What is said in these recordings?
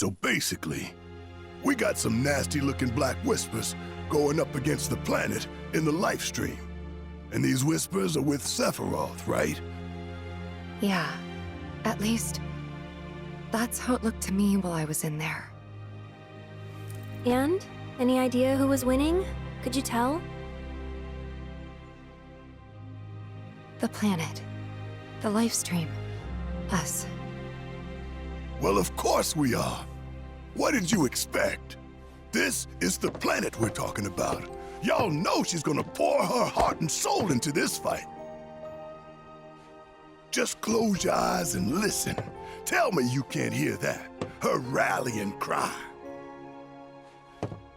So basically, we got some nasty-looking black whispers going up against the planet in the life stream. And these whispers are with Sephiroth, right? Yeah. At least, that's how it looked to me while I was in there. And? Any idea who was winning? Could you tell? The planet. The life stream. Us. Well, of course we are. What did you expect? This is the planet we're talking about. Y'all know she's gonna pour her heart and soul into this fight. Just close your eyes and listen. Tell me you can't hear that. Her rallying cry.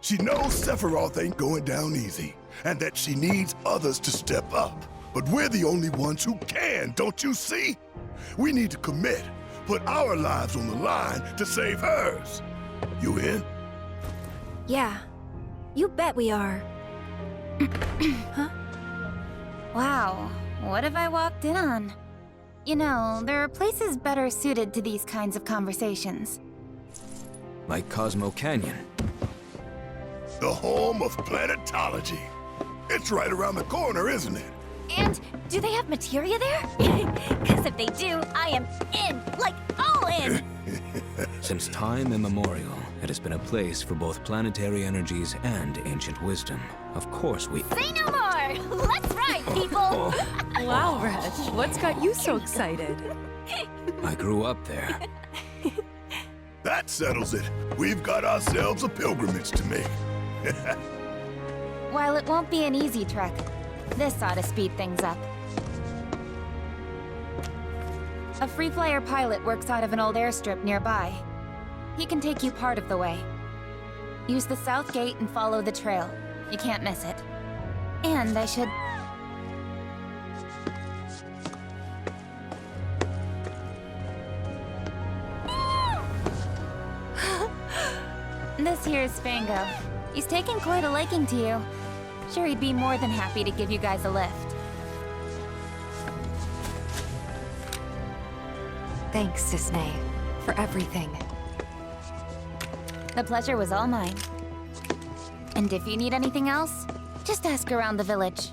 She knows Sephiroth ain't going down easy, and that she needs others to step up. But we're the only ones who can, don't you see? We need to commit, put our lives on the line to save hers. You in? Yeah. You bet we are. Huh? Wow, what have I walked in on? You know, there are places better suited to these kinds of conversations. Like Cosmo Canyon. The home of planetology. It's right around the corner, isn't it? And do they have materia there? Because if they do, I am in, like all in! Since time immemorial, it has been a place for both planetary energies and ancient wisdom. Of course we... Say no more! Let's ride, people! Wow, Reg, what's got you so excited? I grew up there. That settles it. We've got ourselves a pilgrimage to make. While it won't be an easy trek, this ought to speed things up. A Free Flyer pilot works out of an old airstrip nearby. He can take you part of the way. Use the south gate and follow the trail. You can't miss it. And I should... This here's Spango. He's taken quite a liking to you. Sure, he'd be more than happy to give you guys a lift. Thanks, Cisne, for everything. The pleasure was all mine. And if you need anything else, just ask around the village.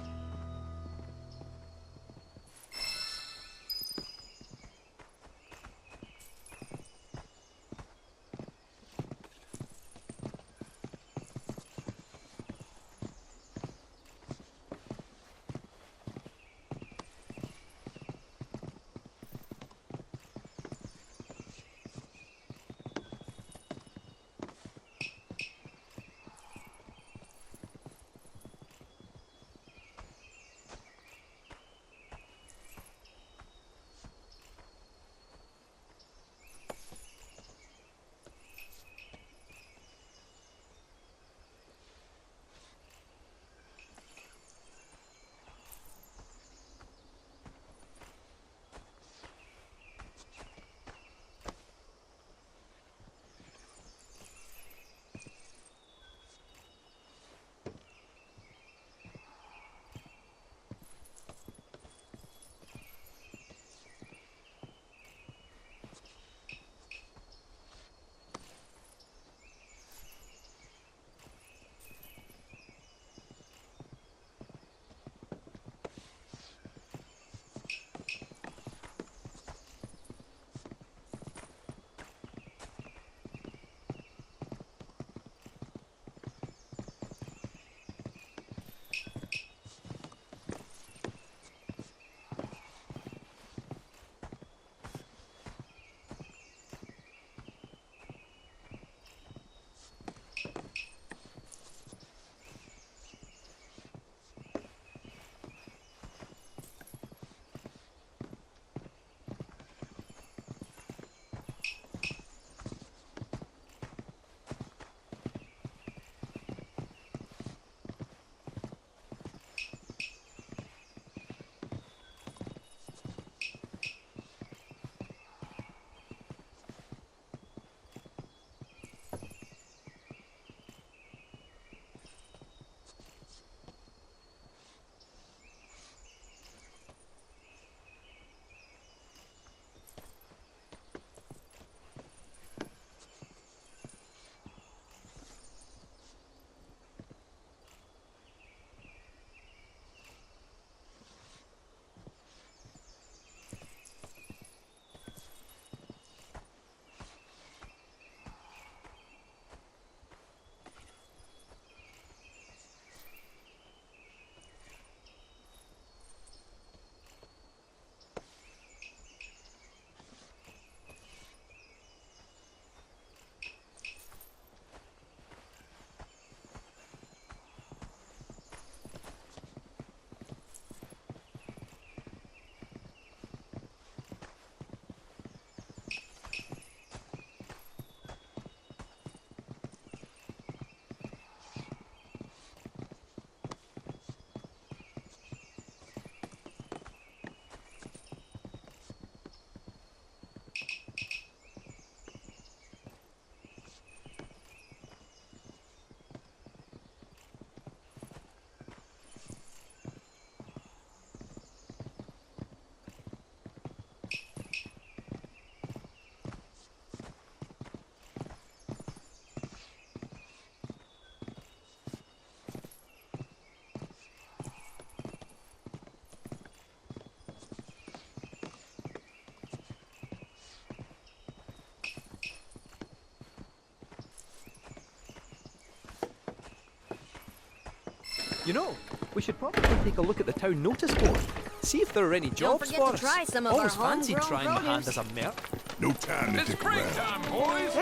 You know, we should probably take a look at the town notice board. See if there are any jobs forget for to us. try some of our Always fancied homegrown trying my hand produce. as a merc. No time to It's dick break around. time, boys!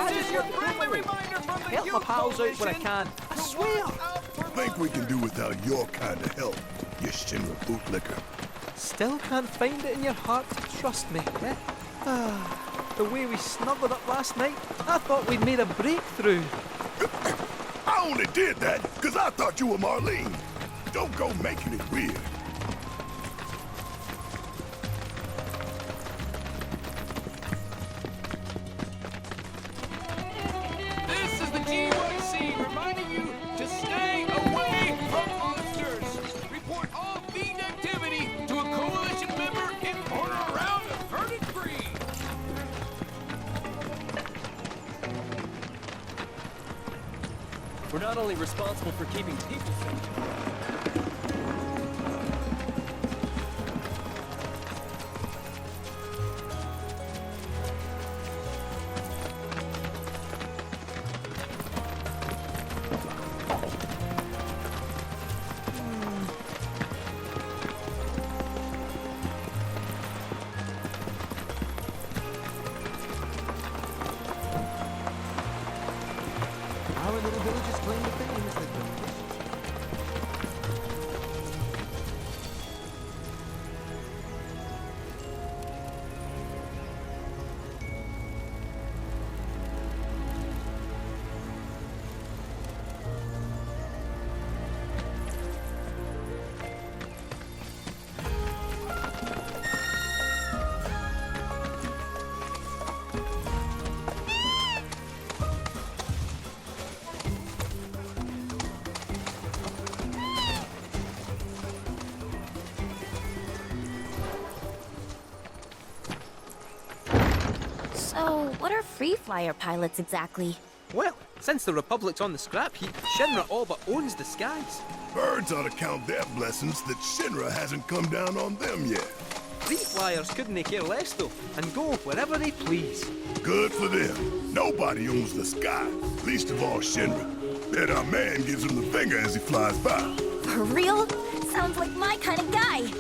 This is your friendly reminder from the Help my Youth pals out when I Coalition can. I to swear. watch out for Think we can do without your kind of help, you Shinra bootlicker. Still can't find it in your heart to trust me, eh? The way we snuggled up last night, I thought we'd made a breakthrough. I only did that because I thought you were Marlene. Don't go making it weird. This is the GYC reminding you to stay away from monsters. Report all fiend activity to a coalition member in order around the Verdant Green. We're not only responsible for keeping people safe. Our little villages claim the things that don't. So, what are free flyer pilots exactly? Well, since the Republic's on the scrap heap, Shinra all but owns the skies. Birds ought to count their blessings that Shinra hasn't come down on them yet. Free flyers couldn't care less though, and go wherever they please. Good for them. Nobody owns the sky, least of all Shinra. Bet our man gives him the finger as he flies by. For real? Sounds like my kind of guy.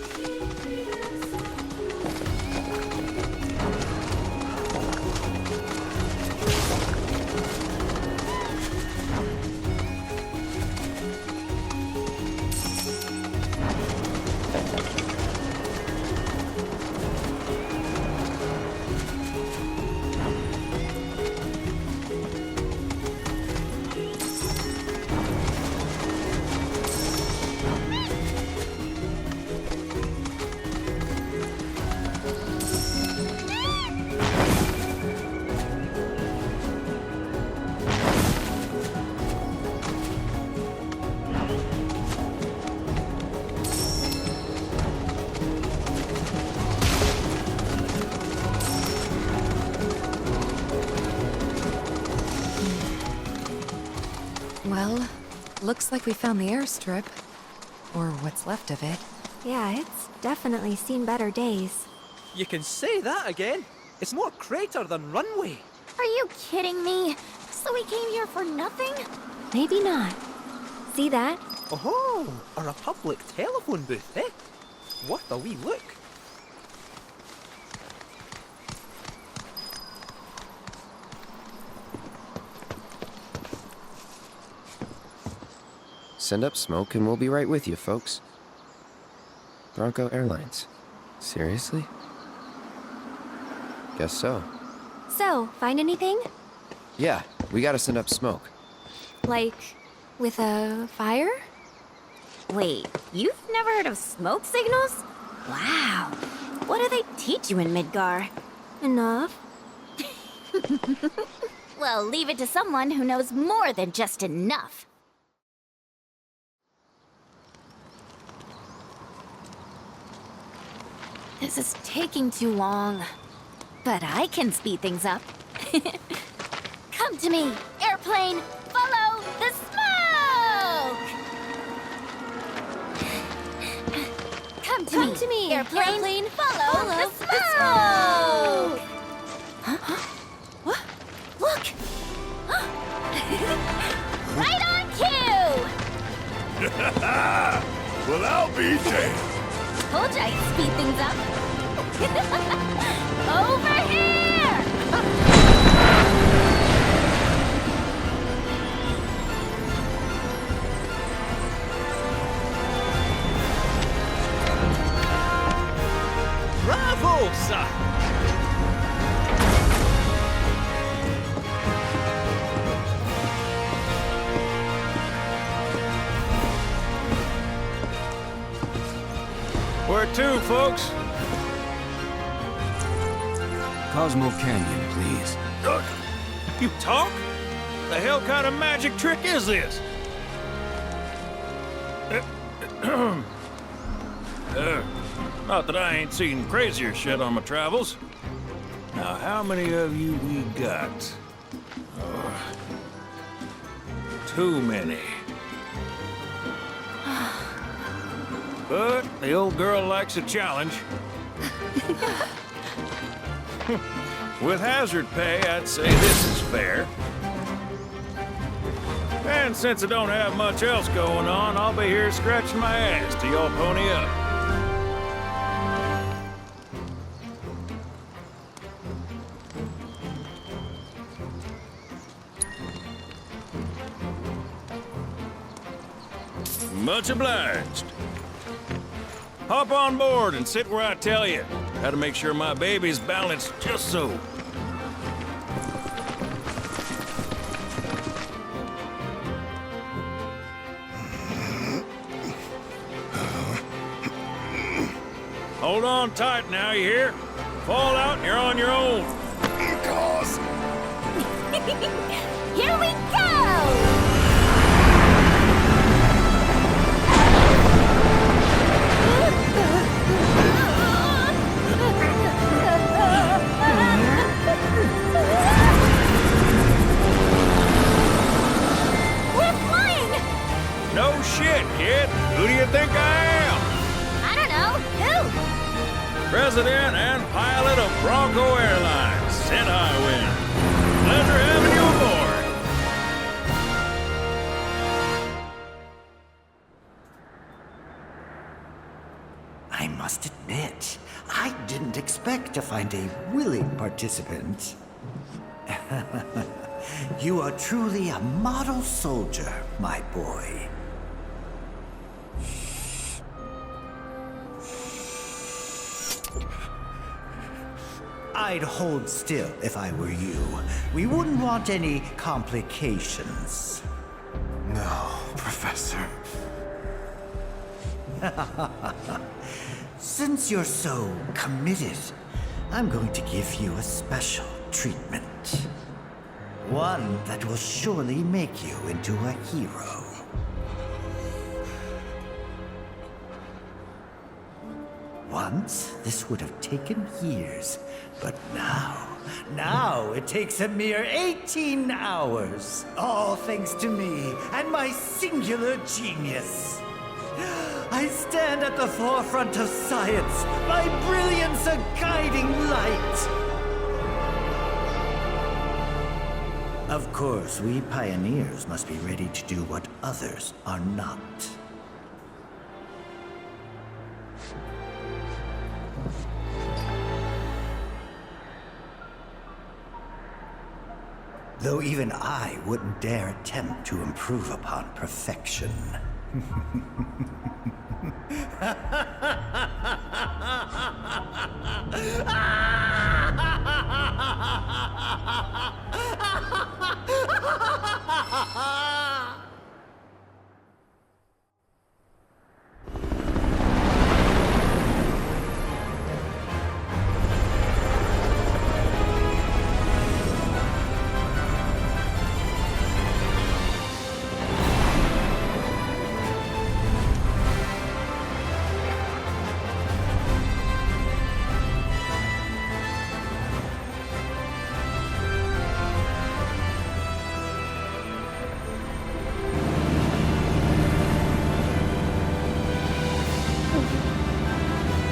Well, looks like we found the airstrip. Or what's left of it. Yeah, it's definitely seen better days. You can say that again. It's more crater than runway. Are you kidding me? So we came here for nothing? Maybe not. See that? Oh, a Republic telephone booth, eh? Worth a wee look. Send up smoke and we'll be right with you, folks. Bronco Airlines. Seriously? Guess so. So, find anything? Yeah, we gotta send up smoke. Like, with a fire? Wait, you've never heard of smoke signals? Wow. What do they teach you in Midgar? Enough. Well, leave it to someone who knows more than just enough. This is taking too long. But I can speed things up. Come to me, airplane! Follow the smoke! Come to me, airplane! Follow the smoke! Huh? What? Look! Right on cue! Well, I'll be damned. Told you I'd speed things up. Over here! Bravo, son! Where to, folks? Cosmo Canyon, please. You talk? The hell kind of magic trick is this? Not that I ain't seen crazier shit on my travels. Now, how many of you we got? Too many. But the old girl likes a challenge. With hazard pay, I'd say this is fair. And since I don't have much else going on, I'll be here scratching my ass till y'all pony up. Much obliged. Hop on board and sit where I tell you. Gotta make sure my baby's balanced just so. Hold on tight now, you hear? Fall out and you're on your own. Cause Here we go! We're flying! No shit, kid. Who do you think I am? I don't know. Who? President and pilot of Bronco Airlines, Sid Highwind. Pleasure having you aboard. I must admit, I didn't expect to find a willing participant. You are truly a model soldier, my boy. I'd hold still if I were you. We wouldn't want any complications. no, Professor. Since you're so committed, I'm going to give you a special treatment. One that will surely make you into a hero. Once, this would have taken years, but now it takes a mere 18 hours. All thanks to me and my singular genius. I stand at the forefront of science, my brilliance a guiding light. Of course, we pioneers must be ready to do what others are not. Though even I wouldn't dare attempt to improve upon perfection.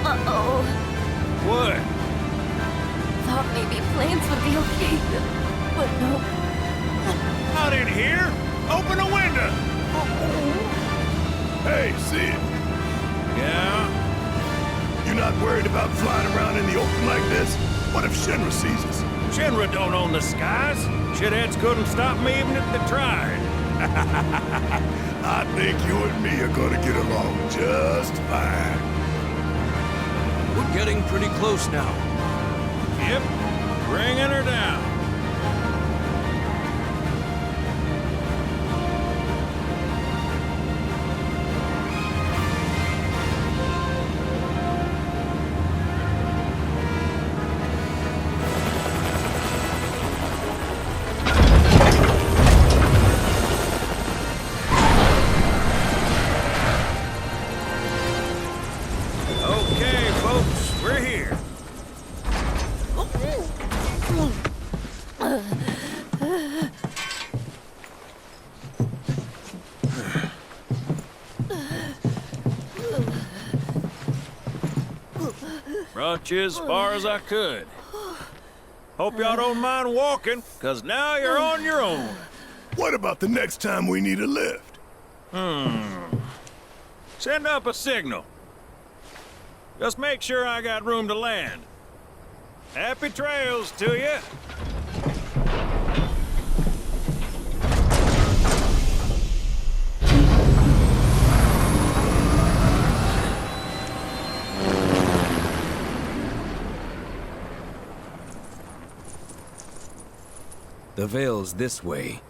Uh-oh. What? Thought maybe planes would be okay, but no. Out in here? Open a window! Hey, Sid, Yeah? you not worried about flying around in the open like this? What if Shinra sees us? Shinra don't own the skies. Shitheads couldn't stop me even if they tried. I think you and me are gonna get along just fine. We're getting pretty close now. Yep, bringing her down. Okay, folks, we're here. Brought you as far as I could. Hope y'all don't mind walking, 'cause now you're on your own. What about the next time we need a lift? Send up a signal. Just make sure I got room to land. Happy trails to you. The Vale's this way.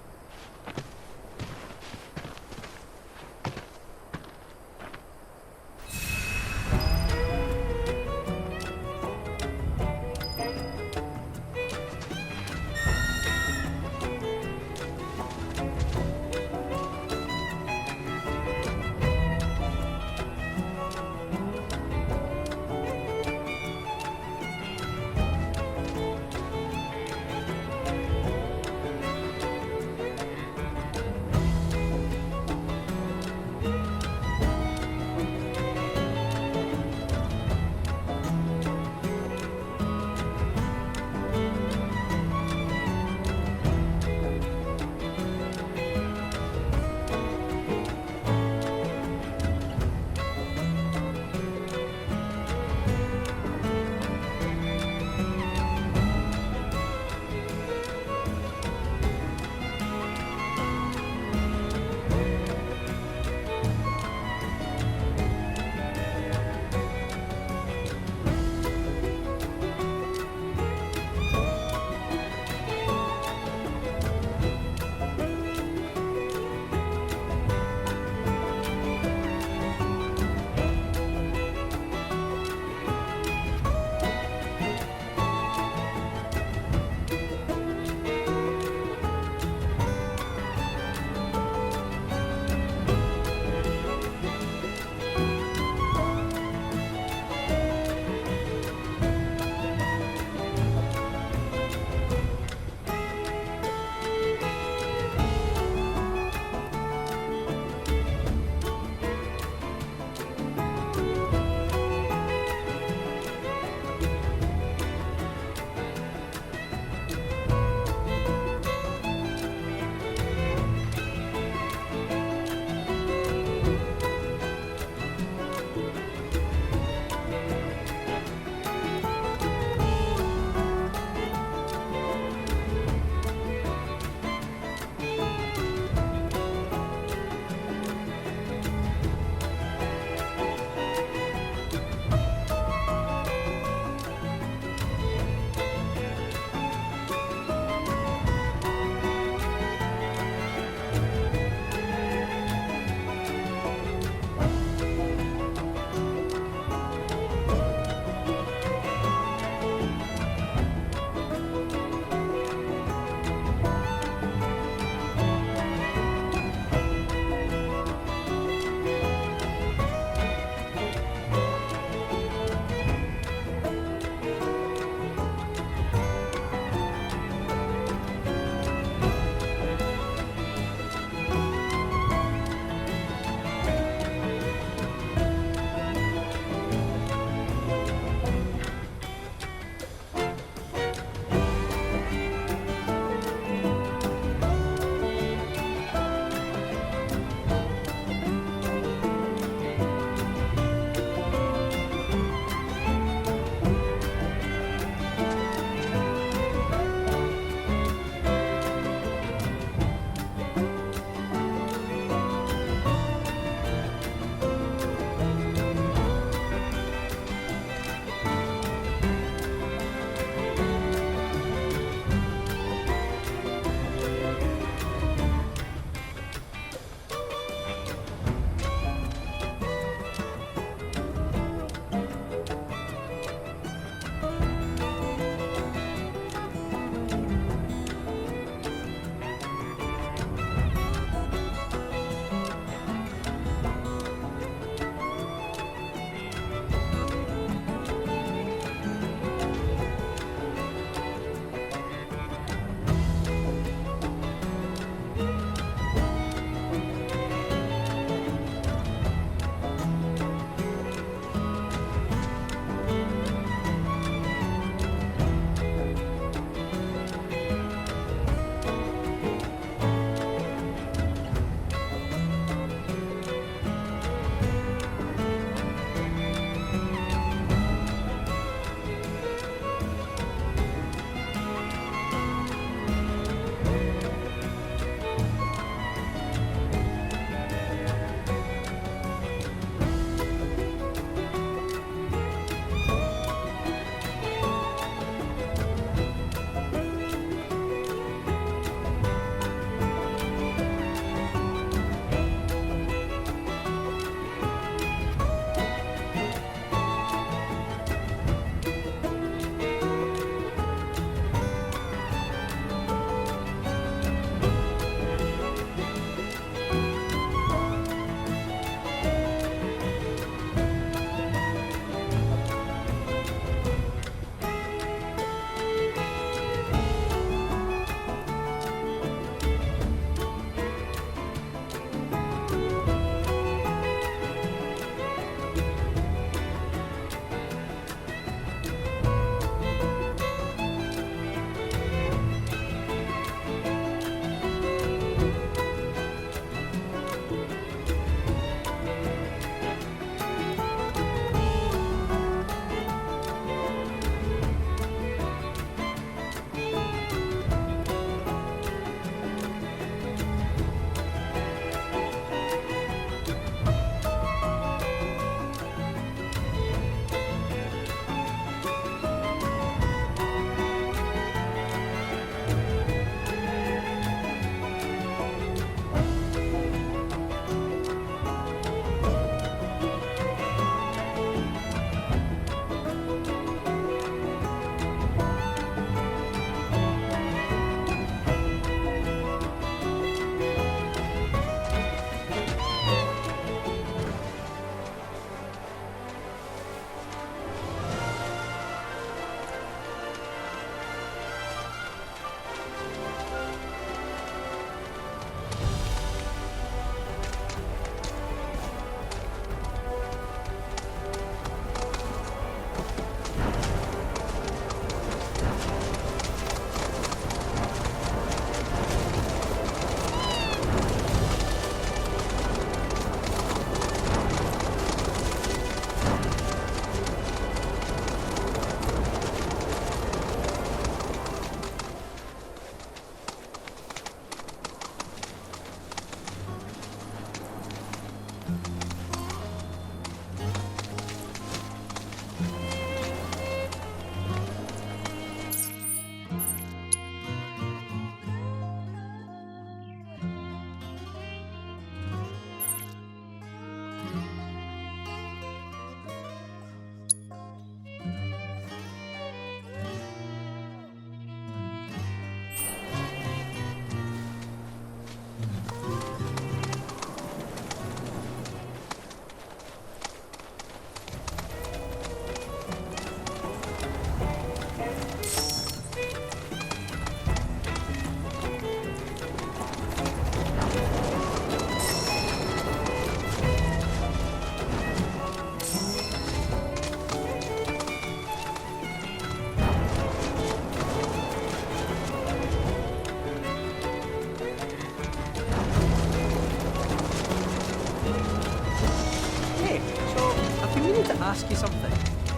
ask you something?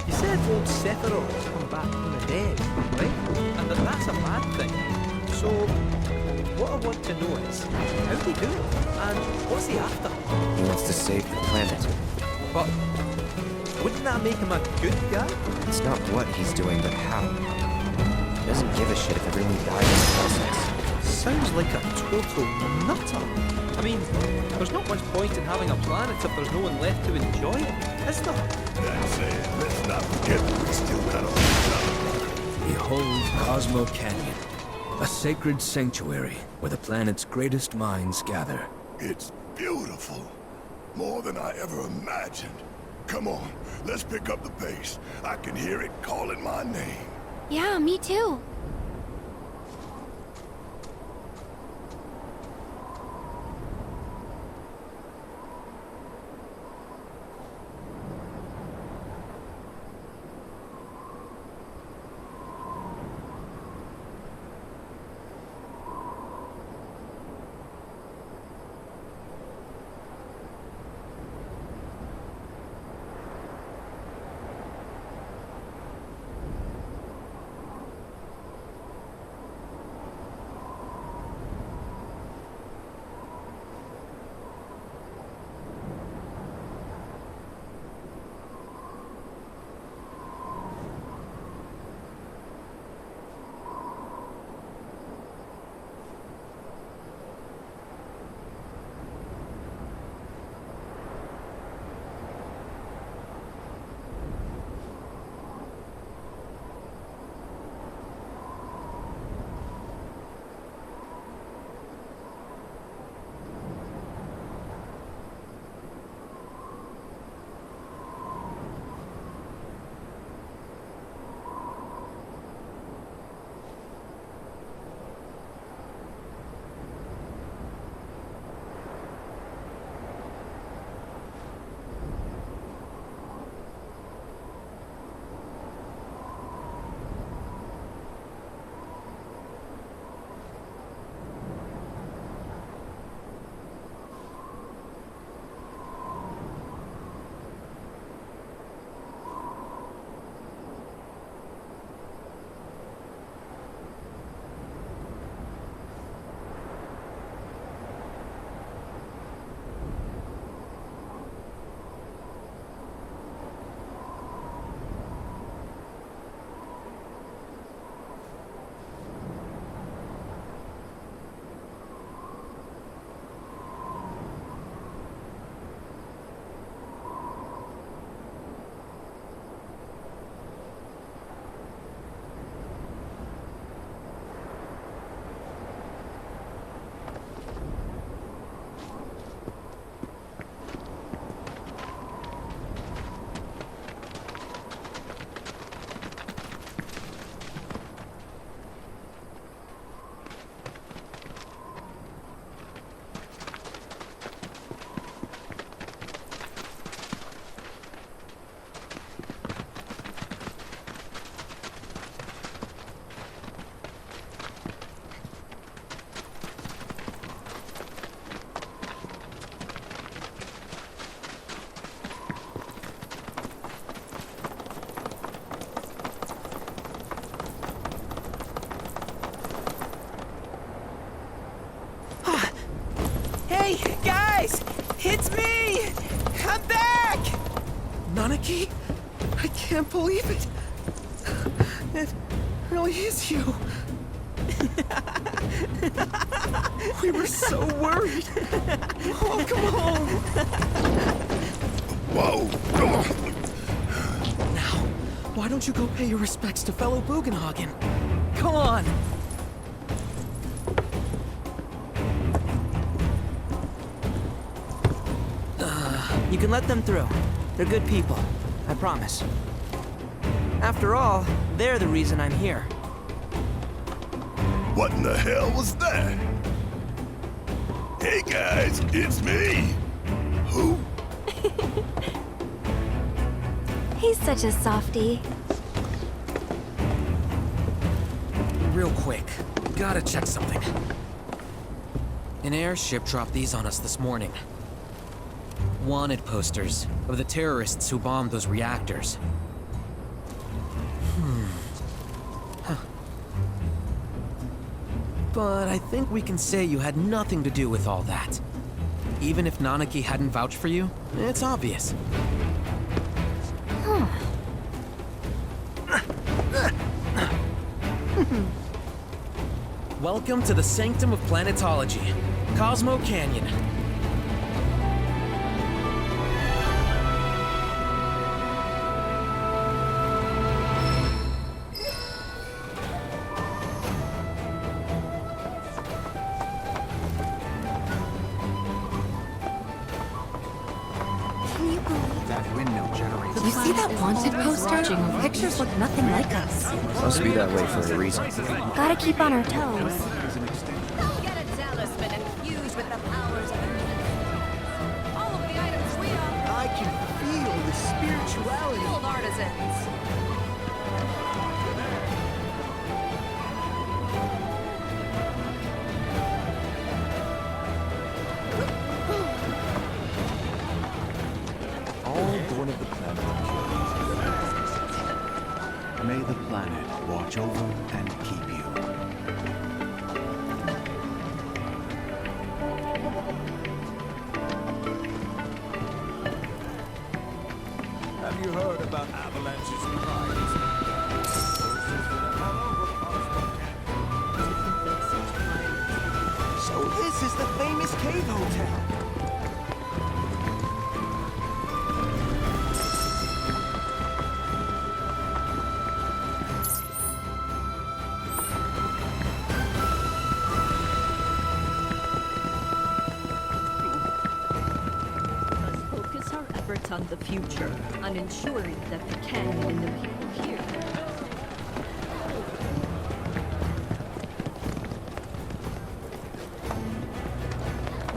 You said old Sephiroth's come back from the dead, right? And that's a bad thing. So, what I want to know is, how'd he do it? And what's he after? He wants to save the planet. But wouldn't that make him a good guy? It's not what he's doing, but how. He doesn't give a shit if everyone dies in the process. Sounds like a total nutter. I mean, there's not much point in having a planet if there's no one left to enjoy it, is there? That said, let's not forget that we still got all the Behold Cosmo Canyon, a sacred sanctuary where the planet's greatest minds gather. It's beautiful. More than I ever imagined. Come on, let's pick up the pace. I can hear it calling my name. Yeah, me too. It's me! I'm back! Nanaki? I can't believe it. It really is you. We were so worried. Welcome home. Whoa! Now, why don't you go pay your respects to fellow Bugenhagen? Come on! You can let them through. They're good people. I promise. After all, they're the reason I'm here. What in the hell was that? Hey guys, it's me! Who? He's such a softie. Real quick, gotta check something. An airship dropped these on us this morning. wanted posters of the terrorists who bombed those reactors. But I think we can say you had nothing to do with all that. Even if Nanaki hadn't vouched for you, it's obvious. Welcome to the Sanctum of Planetology, Cosmo Canyon. That windmill generates. You see that wanted poster? Pictures look nothing like us. Must be that way for a reason. Gotta keep on our toes. Get a talisman infused with the powers of all of the items we own. I can feel the spirituality. Old artisans. All born of the planet. May the planet watch over and keep you. Have you heard about Avalanche's prize? So this is the famous cave hotel. Focus our efforts on the future, on ensuring that the canyon and the people here.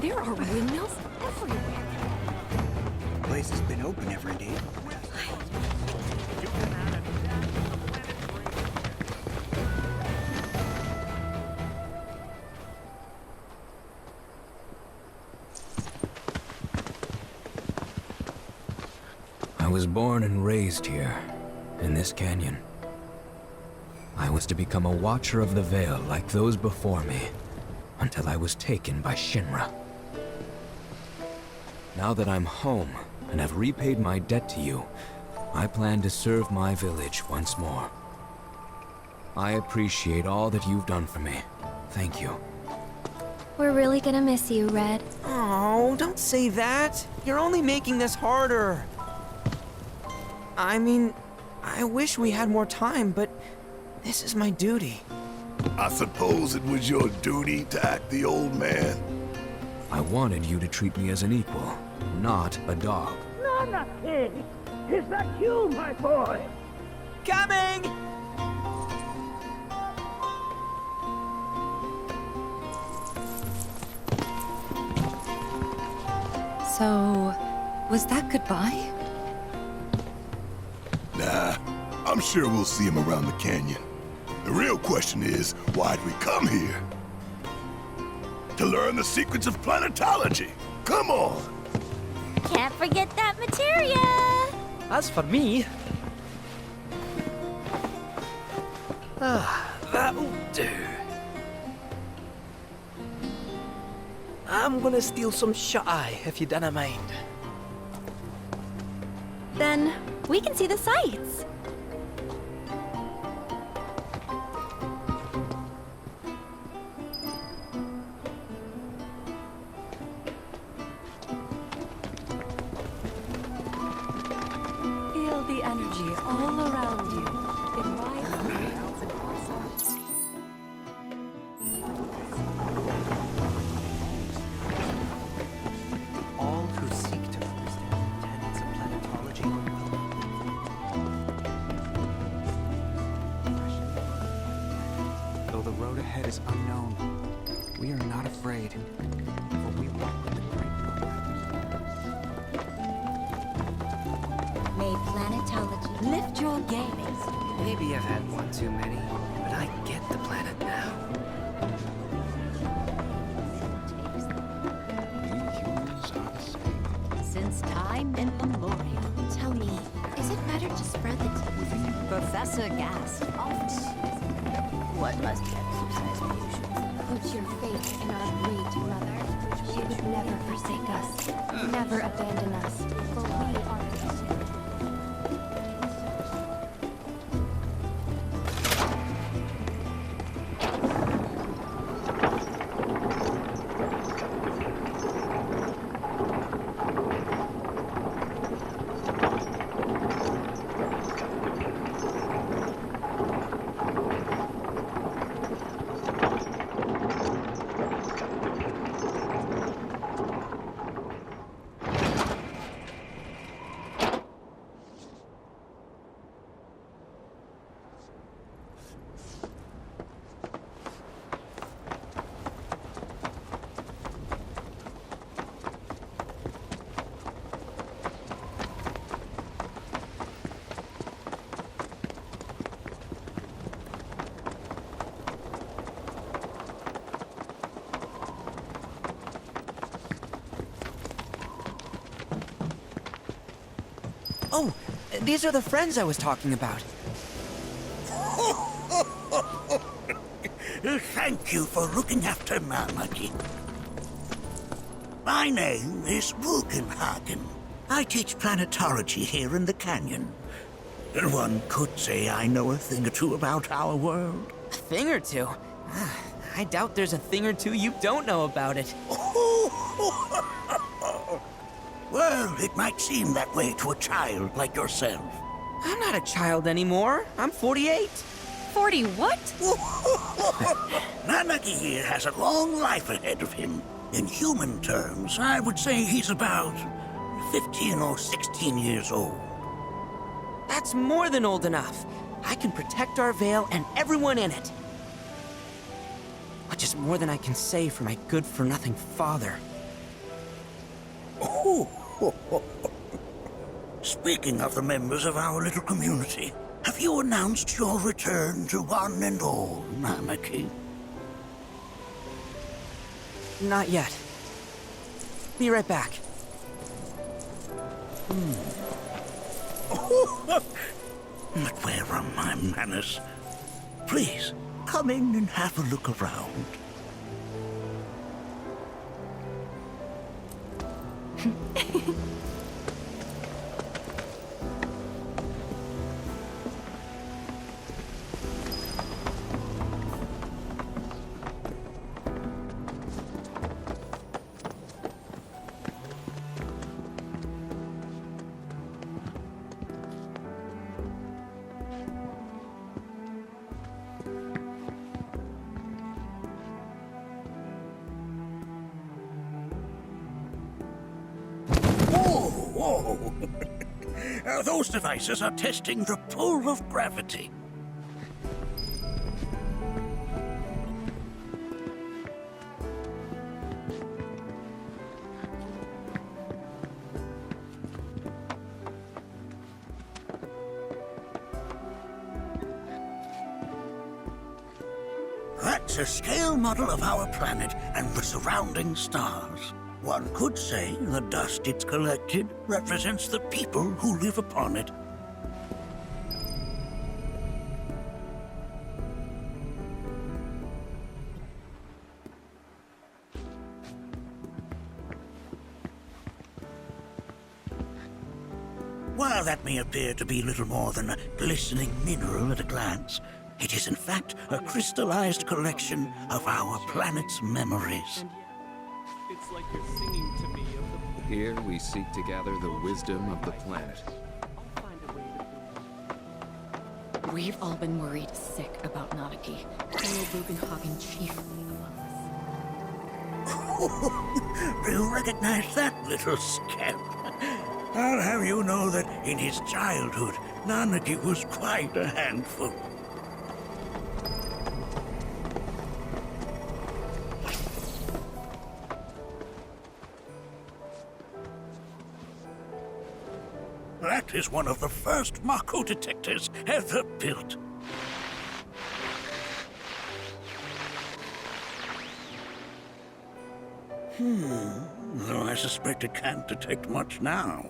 There are windmills everywhere. Place has been open every day. I was born and raised here, in this canyon. I was to become a watcher of the Veil like those before me, until I was taken by Shinra. Now that I'm home and have repaid my debt to you, I plan to serve my village once more. I appreciate all that you've done for me. Thank you. We're really gonna miss you, Red. Oh, don't say that. You're only making this harder. I mean, I wish we had more time, but this is my duty. I suppose it was your duty to act the old man. I wanted you to treat me as an equal, not a dog. Nanaki! Is that you, my boy? Coming! So, was that goodbye? Nah, I'm sure we'll see him around the canyon. The real question is, why'd we come here? To learn the secrets of planetology. Come on! Can't forget that materia! As for me... that'll do. I'm gonna steal some shut-eye, if you don't mind. Then we can see the sights. Feel the energy all around you. It rises and falls. All who seek to understand the tenets of planetology will. Though the road ahead is unknown, we are not afraid, for we walk with the Great Mother. May planetology lift your gaze. Maybe I've had one too many, but I get the planet now. We humans are the same. Since time immemorial. Tell me, is it better to spread the Professor Gast often. What must be exercise patience? Put your faith in our great mother. She would never forsake us, never abandon us, for we are his. Oh, these are the friends I was talking about. Thank you for looking after Nanaki. My name is Bugenhagen. I teach planetology here in the canyon. One could say I know a thing or two about our world. A thing or two? I doubt there's a thing or two you don't know about it. Well, it might seem that way to a child like yourself. I'm not a child anymore. I'm 48. 40 what? Nanaki here has a long life ahead of him. In human terms, I would say he's about 15 or 16 years old. That's more than old enough. I can protect our Vale and everyone in it. Which is more than I can say for my good-for-nothing father. Speaking of the members of our little community, have you announced your return to one and all, Nanaki? Not yet. Be right back. But where are my manners? Please, come in and have a look around. Whoa! Those devices are testing the pull of gravity. That's a scale model of our planet and the surrounding stars. One could say the dust it's collected represents the people who live upon it. While that may appear to be little more than a glistening mineral at a glance, it is in fact a crystallized collection of our planet's memories. It's like you're singing to me of the... Here we seek to gather the wisdom of the planet. We've all been worried sick about Nanaki. Fellow Bugenhagen chief among us. Do you recognize that little scamp? I'll have you know that in his childhood, Nanaki was quite a handful. That is one of the first Mako detectors ever built. Though I suspect it can't detect much now.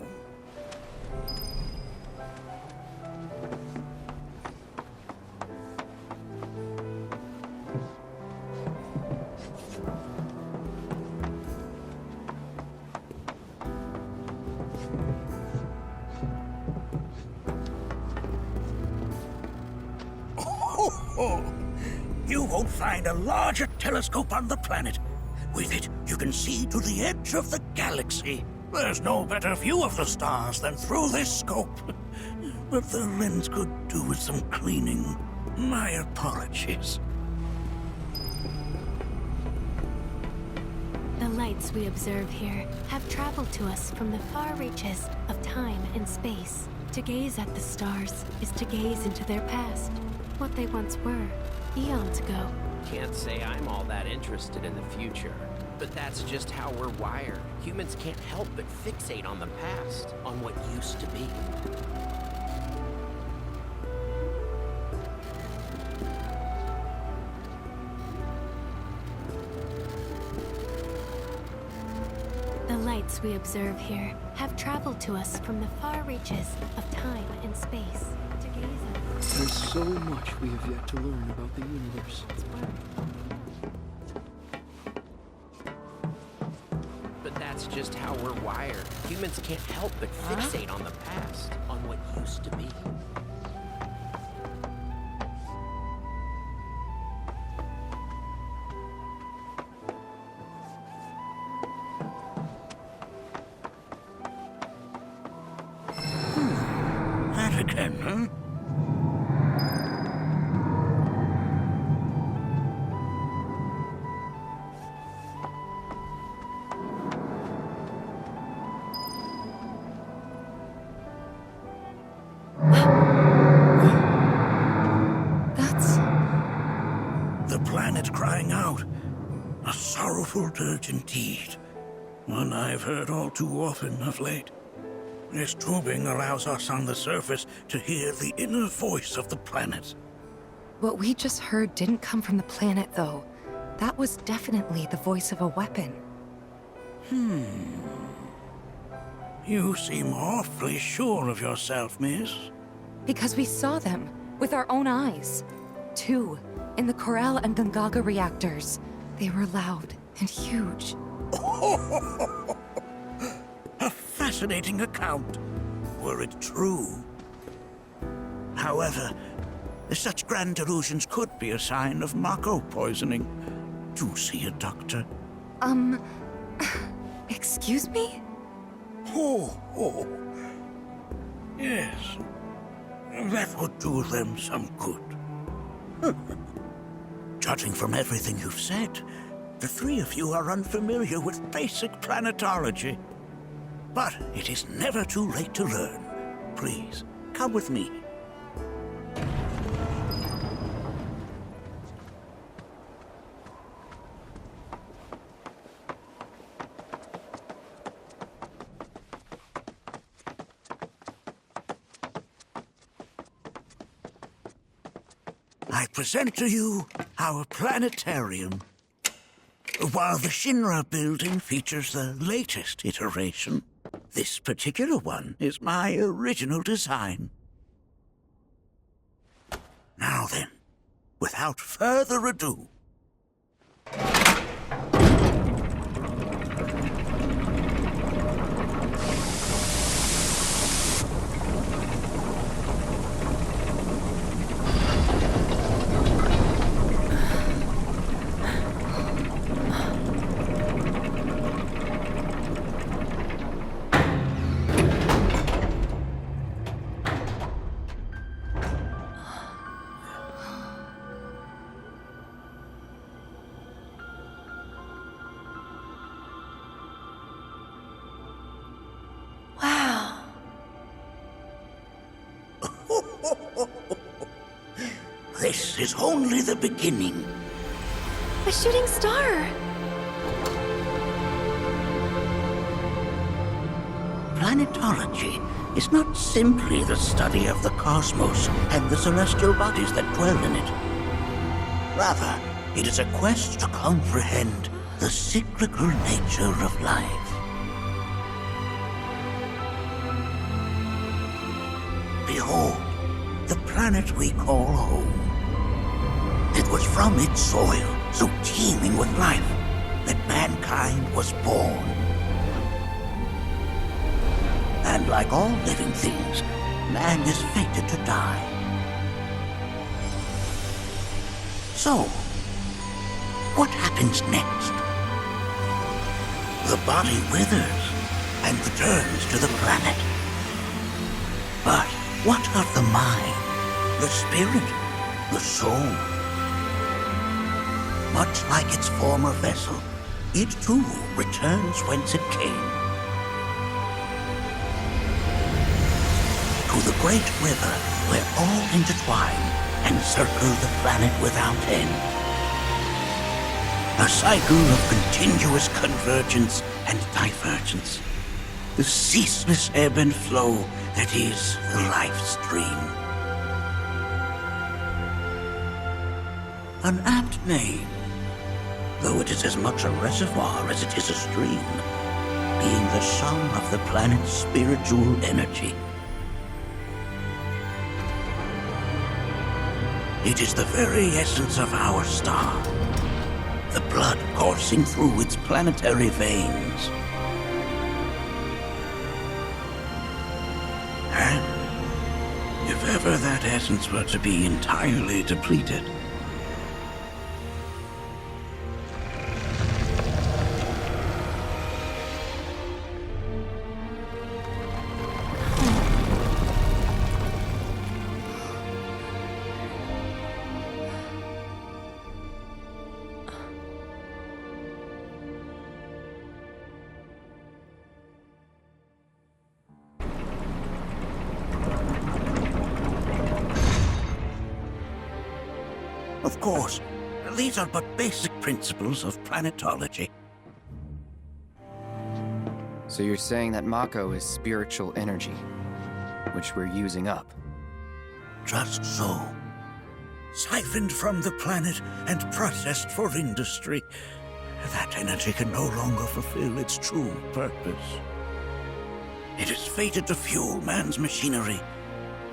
You won't find a larger telescope on the planet. With it, you can see to the edge of the galaxy. There's no better view of the stars than through this scope. But the lens could do with some cleaning. My apologies. The lights we observe here have traveled to us from the far reaches of time and space. To gaze at the stars is to gaze into their past, what they once were, eons ago. Can't say I'm all that interested in the future. But that's just how we're wired. Humans can't help but fixate on the past, on what used to be. The lights we observe here have traveled to us from the far reaches of time and space. To gaze at There's so much we have yet to learn about the universe. But that's just how we're wired. Humans can't help but fixate on the past, on what used to be. That again, huh? The planet crying out. A sorrowful dirge indeed. One I've heard all too often of late. This tubing allows us on the surface to hear the inner voice of the planet. What we just heard didn't come from the planet, though. That was definitely the voice of a weapon. You seem awfully sure of yourself, miss. Because we saw them with our own eyes. 2 in the Corel and Gungaga reactors. They were loud and huge. A fascinating account, were it true. However, such grand delusions could be a sign of Mako poisoning. Do see a doctor. Excuse me? Oh. Yes. That would do them some good. Judging from everything you've said, the three of you are unfamiliar with basic planetology. But it is never too late to learn. Please, come with me. I present to you our planetarium. While the Shinra building features the latest iteration, this particular one is my original design. Now then, without further ado, this is only the beginning. A shooting star! Planetology is not simply the study of the cosmos and the celestial bodies that dwell in it. Rather, it is a quest to comprehend the cyclical nature of life. Behold, the planet we call home. It was from its soil, so teeming with life, that mankind was born. And like all living things, man is fated to die. So, what happens next? The body withers and returns to the planet. But what of the mind, the spirit, the soul? Much like its former vessel, it too returns whence it came. To the great river where all intertwine and circle the planet without end. A cycle of continuous convergence and divergence. The ceaseless ebb and flow that is the life stream. An apt name, though it is as much a reservoir as it is a stream, being the sum of the planet's spiritual energy. It is the very essence of our star, the blood coursing through its planetary veins. And if ever that essence were to be entirely depleted, of course, these are but basic principles of planetology. So you're saying that Mako is spiritual energy, which we're using up? Just so. Siphoned from the planet and processed for industry, that energy can no longer fulfill its true purpose. It is fated to fuel man's machinery,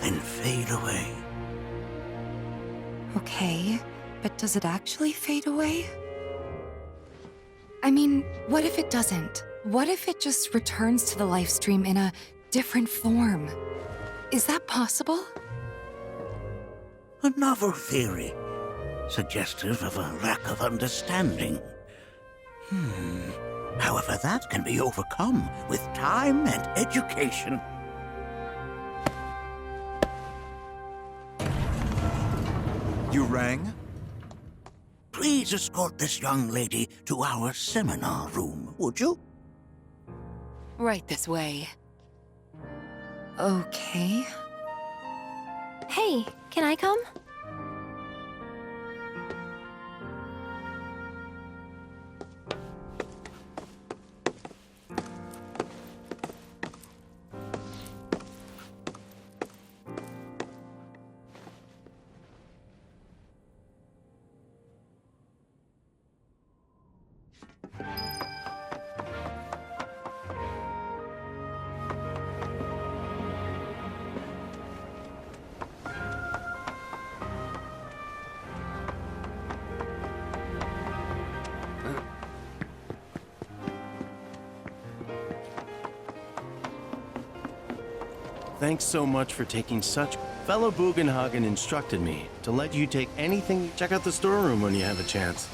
then fade away. Okay, but does it actually fade away? I mean, what if it doesn't? What if it just returns to the life stream in a different form? Is that possible? A novel theory, suggestive of a lack of understanding. However, that can be overcome with time and education. You rang? Please escort this young lady to our seminar room, would you? Right this way. Okay. Hey, can I come? Thanks so much for taking such... Fellow Bugenhagen instructed me to let you take anything... Check out the storeroom when you have a chance.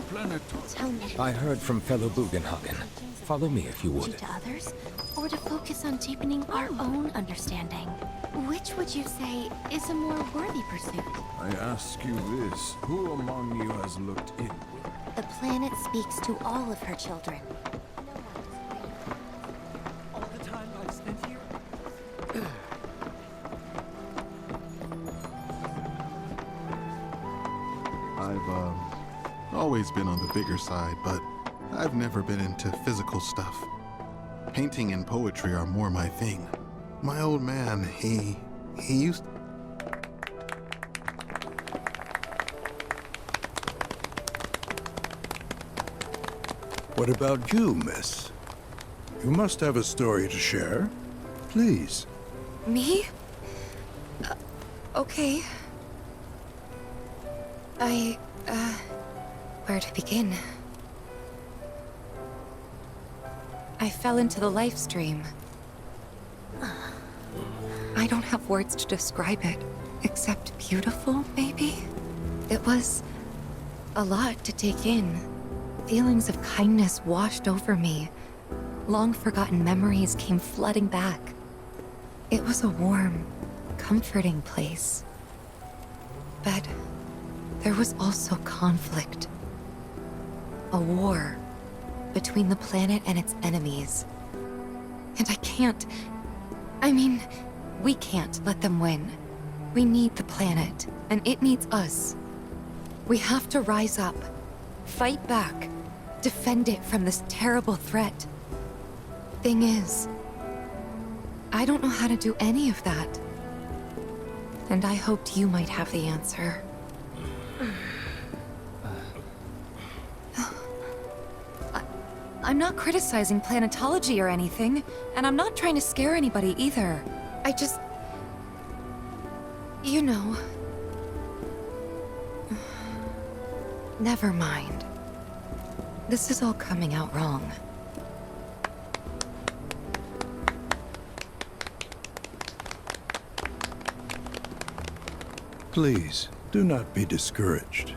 planet. Tell me. I heard from fellow Bugenhagen. Follow me if you would. To others, or to focus on deepening our own understanding? Which would you say is a more worthy pursuit? I ask you this, who among you has looked inward? The planet speaks to all of her children. All the time I've spent here? I've always been on the bigger side, but I've never been into physical stuff. Painting and poetry are more my thing. My old man, he used... What about you, miss? You must have a story to share. Please. Me? Okay. Where to begin? I fell into the life stream. I don't have words to describe it, except beautiful, maybe? It was a lot to take in. Feelings of kindness washed over me. Long-forgotten memories came flooding back. It was a warm, comforting place. But there was also conflict. A war between the planet and its enemies. And we can't let them win. We need the planet, and it needs us. We have to rise up, fight back, defend it from this terrible threat. Thing is, I don't know how to do any of that. And I hoped you might have the answer. I'm not criticizing planetology or anything, and I'm not trying to scare anybody either. I just... You know... Never mind. This is all coming out wrong. Please, do not be discouraged.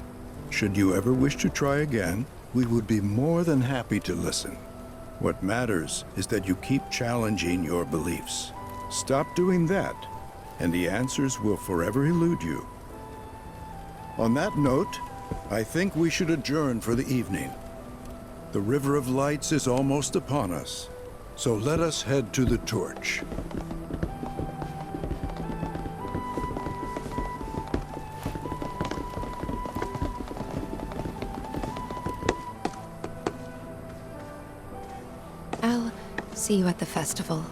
Should you ever wish to try again, we would be more than happy to listen. What matters is that you keep challenging your beliefs. Stop doing that, and the answers will forever elude you. On that note, I think we should adjourn for the evening. The River of Lights is almost upon us, so let us head to the torch. I'll see you at the festival.